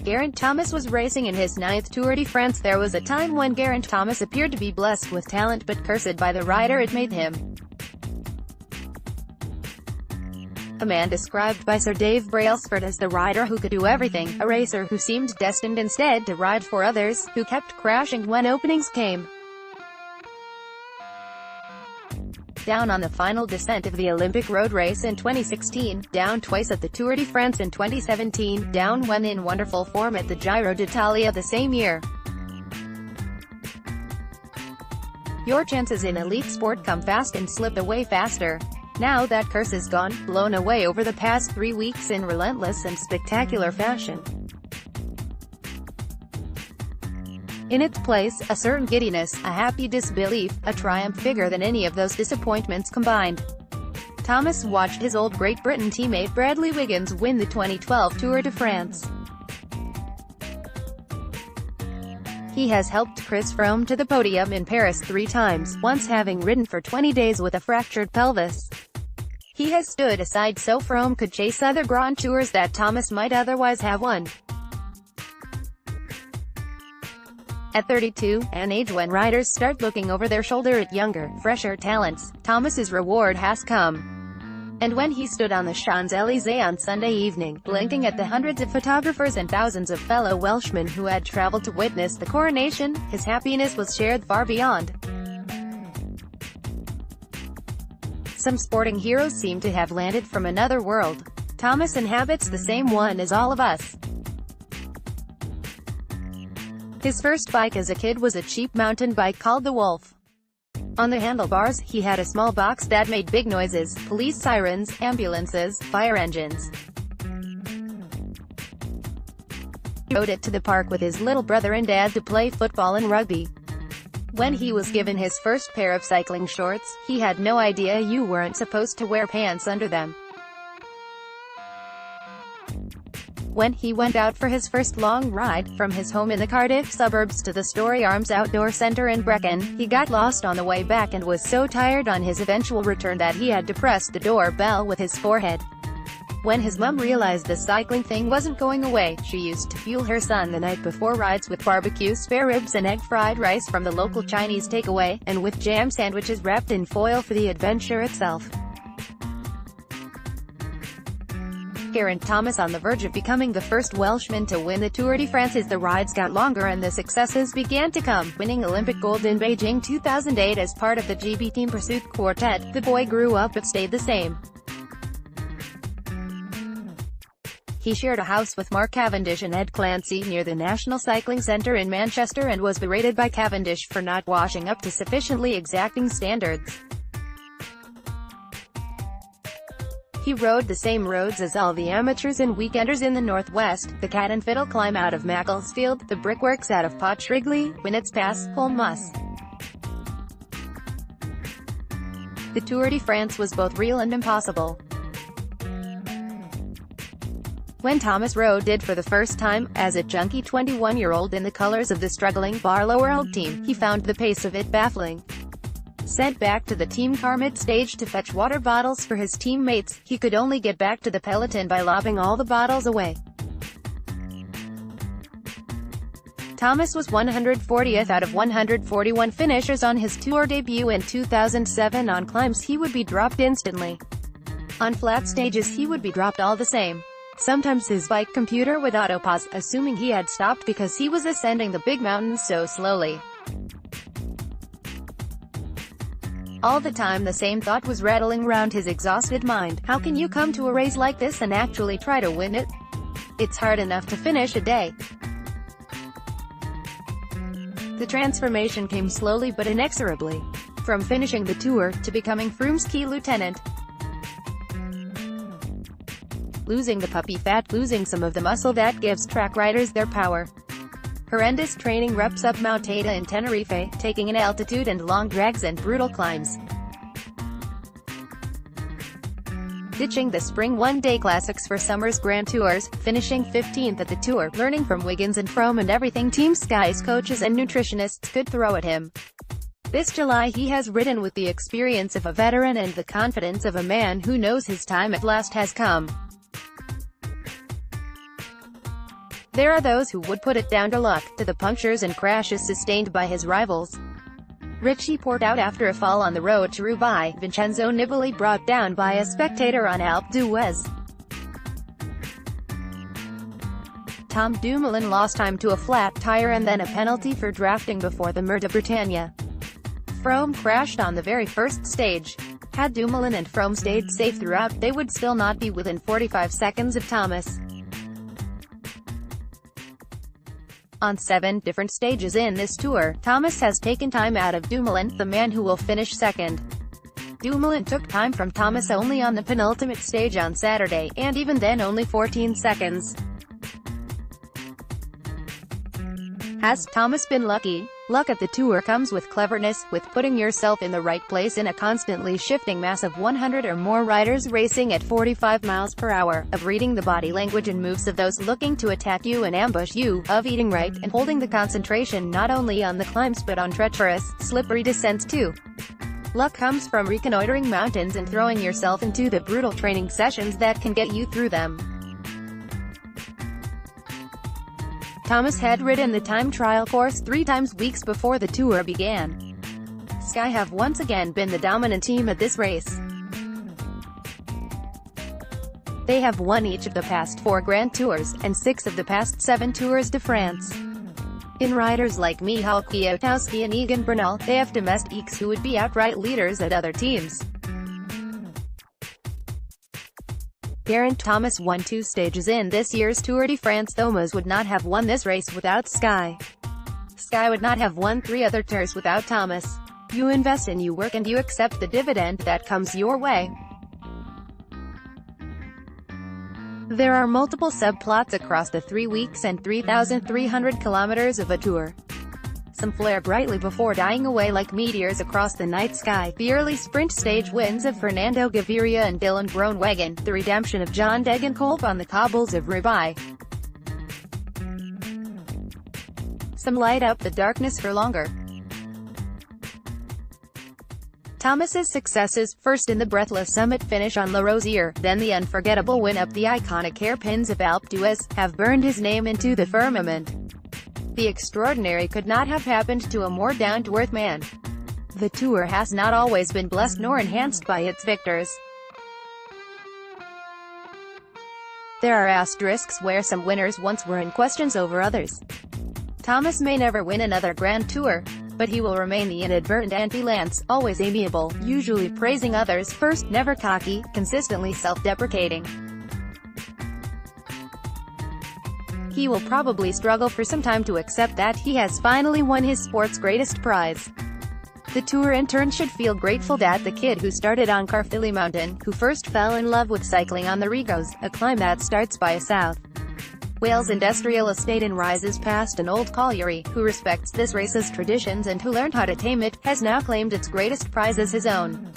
Geraint Thomas was racing in his 9th Tour de France. There was a time when Geraint Thomas appeared to be blessed with talent but cursed by the rider it made him. A man described by Sir Dave Brailsford as the rider who could do everything, a racer who seemed destined instead to ride for others, who kept crashing when openings came. Down on the final descent of the Olympic road race in 2016, down twice at the Tour de France in 2017, down when in wonderful form at the Giro d'Italia the same year. Your chances in elite sport come fast and slip away faster. Now that curse is gone, blown away over the past 3 weeks in relentless and spectacular fashion. In its place, a certain giddiness, a happy disbelief, a triumph bigger than any of those disappointments combined. Thomas watched his old Great Britain teammate Bradley Wiggins win the 2012 Tour de France. He has helped Chris Froome to the podium in Paris 3 times, once having ridden for 20 days with a fractured pelvis. He has stood aside so Froome could chase other Grand Tours that Thomas might otherwise have won. At 32, an age when riders start looking over their shoulder at younger, fresher talents, Thomas's reward has come. And when he stood on the Champs-Élysées on Sunday evening, blinking at the hundreds of photographers and thousands of fellow Welshmen who had travelled to witness the coronation, his happiness was shared far beyond. Some sporting heroes seem to have landed from another world. Thomas inhabits the same one as all of us. His first bike as a kid was a cheap mountain bike called the Wolf. On the handlebars, he had a small box that made big noises: police sirens, ambulances, fire engines. He rode it to the park with his little brother and dad to play football and rugby. When he was given his first pair of cycling shorts, he had no idea you weren't supposed to wear pants under them. When he went out for his first long ride, from his home in the Cardiff suburbs to the Story Arms Outdoor Centre in Brecon, he got lost on the way back and was so tired on his eventual return that he had to press the doorbell with his forehead. When his mum realized the cycling thing wasn't going away, she used to fuel her son the night before rides with barbecue spare ribs and egg fried rice from the local Chinese takeaway, and with jam sandwiches wrapped in foil for the adventure itself. Geraint Thomas on the verge of becoming the first Welshman to win the Tour de France as the rides got longer and the successes began to come, winning Olympic gold in Beijing 2008 as part of the GB Team Pursuit Quartet. The boy grew up but stayed the same. He shared a house with Mark Cavendish and Ed Clancy near the National Cycling Centre in Manchester and was berated by Cavendish for not washing up to sufficiently exacting standards. He rode the same roads as all the amateurs and weekenders in the Northwest, the Cat and Fiddle climb out of Macclesfield, the brickworks out of Pottwrigley, Winnets Pass, Holmus. The Tour de France was both real and impossible. When Thomas rode for the first time, as a junky 21-year-old in the colours of the struggling Barlow World team, he found the pace of it baffling. Sent back to the team car mid-stage to fetch water bottles for his teammates, he could only get back to the peloton by lobbing all the bottles away. Thomas was 140th out of 141 finishers on his Tour debut in 2007. On climbs he would be dropped instantly. On flat stages he would be dropped all the same. Sometimes his bike computer would auto-pause, assuming he had stopped because he was ascending the big mountains so slowly. All the time the same thought was rattling round his exhausted mind: how can you come to a race like this and actually try to win it? It's hard enough to finish a day. The transformation came slowly but inexorably. From finishing the Tour, to becoming Froome's key lieutenant. Losing the puppy fat, losing some of the muscle that gives track riders their power. Horrendous training reps up Mount Eta in Tenerife, taking in altitude and long drags and brutal climbs. Ditching the spring one-day classics for summer's Grand Tours, finishing 15th at the Tour, learning from Wiggins and Froome and everything Team Sky's coaches and nutritionists could throw at him. This July he has ridden with the experience of a veteran and the confidence of a man who knows his time at last has come. There are those who would put it down to luck, to the punctures and crashes sustained by his rivals. Richie poured out after a fall on the road to Roubaix. Vincenzo Nibali brought down by a spectator on Alpe d'Huez. Tom Dumoulin lost time to a flat tire and then a penalty for drafting before the Mur de Bretagne. Froome crashed on the very first stage. Had Dumoulin and Froome stayed safe throughout, they would still not be within 45 seconds of Thomas. On 7 different stages in this tour, Thomas has taken time out of Dumoulin, the man who will finish second. Dumoulin took time from Thomas only on the penultimate stage on Saturday, and even then only 14 seconds. Has Thomas been lucky? Luck at the Tour comes with cleverness, with putting yourself in the right place in a constantly shifting mass of 100 or more riders racing at 45 miles per hour, of reading the body language and moves of those looking to attack you and ambush you, of eating right, and holding the concentration not only on the climbs but on treacherous, slippery descents too. Luck comes from reconnoitering mountains and throwing yourself into the brutal training sessions that can get you through them. Thomas had ridden the time trial course 3 times weeks before the Tour began. Sky have once again been the dominant team at this race. They have won each of the past 4 Grand Tours, and 6 of the past 7 Tours de France. In riders like Michał Kwiatkowski and Egan Bernal, they have domestiques who would be outright leaders at other teams. Geraint Thomas won 2 stages in this year's Tour de France. Thomas would not have won this race without Sky. Sky would not have won 3 other tours without Thomas. You invest and you work and you accept the dividend that comes your way. There are multiple subplots across the 3 weeks and 3,300 kilometers of a tour. Some flare brightly before dying away like meteors across the night sky. The early sprint stage wins of Fernando Gaviria and Dylan Groenewegen, the redemption of John Degenkolb on the cobbles of Roubaix. Some light up the darkness for longer. Thomas's successes, first in the breathless summit finish on La Rosière, then the unforgettable win up the iconic hairpins of Alpe d'Huez, have burned his name into the firmament. The extraordinary could not have happened to a more down-to-earth man. The Tour has not always been blessed nor enhanced by its victors. There are asterisks where some winners once were in questions over others. Thomas may never win another Grand Tour, but he will remain the inadvertent anti-Lance, always amiable, usually praising others first, never cocky, consistently self-deprecating. He will probably struggle for some time to accept that he has finally won his sport's greatest prize. The Tour in turn should feel grateful that the kid who started on Caerphilly Mountain, who first fell in love with cycling on the Regos, a climb that starts by a South Wales industrial estate and rises past an old colliery, who respects this race's traditions and who learned how to tame it, has now claimed its greatest prize as his own.